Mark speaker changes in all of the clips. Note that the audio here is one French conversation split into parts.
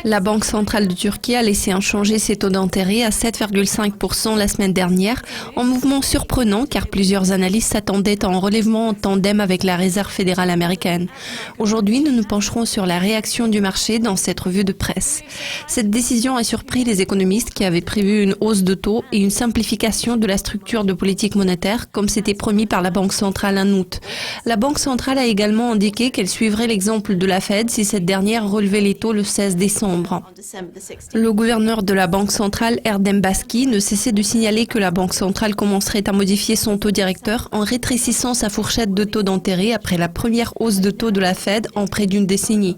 Speaker 1: La Banque centrale de Turquie a laissé inchangés ses taux d'intérêt à 7,5% la semaine dernière, en mouvement surprenant car plusieurs analystes s'attendaient à un relèvement en tandem avec la Réserve fédérale américaine. Aujourd'hui, nous nous pencherons sur la réaction du marché dans cette revue de presse. Cette décision a surpris les économistes qui avaient prévu une hausse de taux et une simplification de la structure de politique monétaire, comme c'était promis par la Banque centrale en août. La Banque centrale a également indiqué qu'elle suivrait l'exemple de la Fed si cette dernière relevait les taux le 16 décembre. Le gouverneur de la Banque centrale, Erdem Baski, ne cessait de signaler que la Banque centrale commencerait à modifier son taux directeur en rétrécissant sa fourchette de taux d'intérêt après la première hausse de taux de la Fed en près d'une décennie.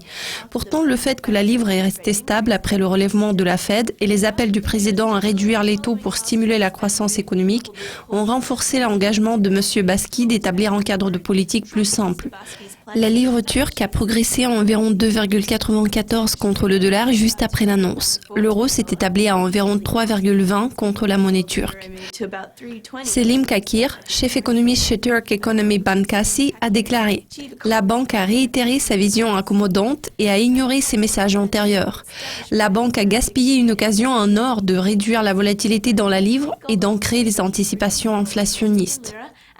Speaker 1: Pourtant, le fait que la livre est restée stable après le relèvement de la Fed et les appels du président à réduire les taux pour stimuler la croissance économique ont renforcé l'engagement de M. Baski d'établir un cadre de politique plus simple. La livre turque a progressé à environ 2,94 contre le dollar juste après l'annonce. L'euro s'est établi à environ 3,20 contre la monnaie turque. Selim Kakir, chef économiste chez Turk Economy Bankası, a déclaré « La banque a réitéré sa vision accommodante et a ignoré ses messages antérieurs. La banque a gaspillé une occasion en or de réduire la volatilité dans la livre et d'ancrer les anticipations inflationnistes. »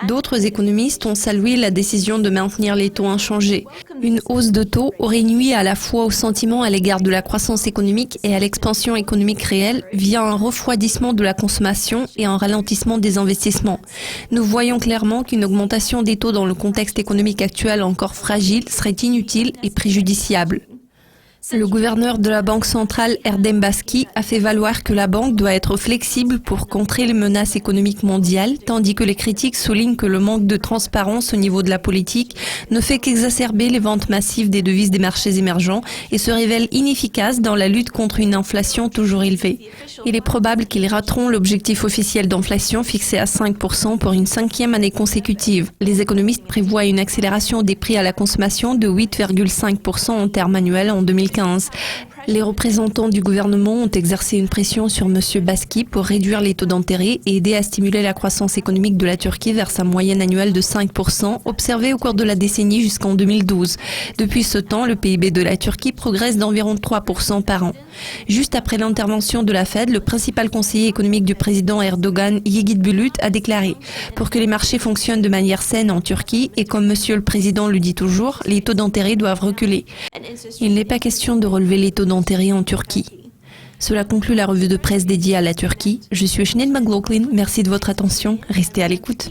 Speaker 1: D'autres économistes ont salué la décision de maintenir les taux inchangés. Une hausse de taux aurait nui à la fois au sentiment à l'égard de la croissance économique et à l'expansion économique réelle via un refroidissement de la consommation et un ralentissement des investissements. Nous voyons clairement qu'une augmentation des taux dans le contexte économique actuel encore fragile serait inutile et préjudiciable. Le gouverneur de la Banque centrale, Erdem Baski, a fait valoir que la banque doit être flexible pour contrer les menaces économiques mondiales, tandis que les critiques soulignent que le manque de transparence au niveau de la politique ne fait qu'exacerber les ventes massives des devises des marchés émergents et se révèle inefficace dans la lutte contre une inflation toujours élevée. Il est probable qu'ils rateront l'objectif officiel d'inflation fixé à 5% pour une 5e année consécutive. Les économistes prévoient une accélération des prix à la consommation de 8,5% en termes annuels en 2015. Les représentants du gouvernement ont exercé une pression sur M. Baski pour réduire les taux d'intérêt et aider à stimuler la croissance économique de la Turquie vers sa moyenne annuelle de 5% observée au cours de la décennie jusqu'en 2012. Depuis ce temps, le PIB de la Turquie progresse d'environ 3% par an. Juste après l'intervention de la Fed, le principal conseiller économique du président Erdogan, Yegit Bulut, a déclaré « Pour que les marchés fonctionnent de manière saine en Turquie, et comme Monsieur le Président le dit toujours, les taux d'intérêt doivent reculer. Il n'est pas question de relever les taux d'intérêt en Turquie. » Cela conclut la revue de presse dédiée à la Turquie. Je suis Sinead McLaughlin, merci de votre attention, restez à l'écoute.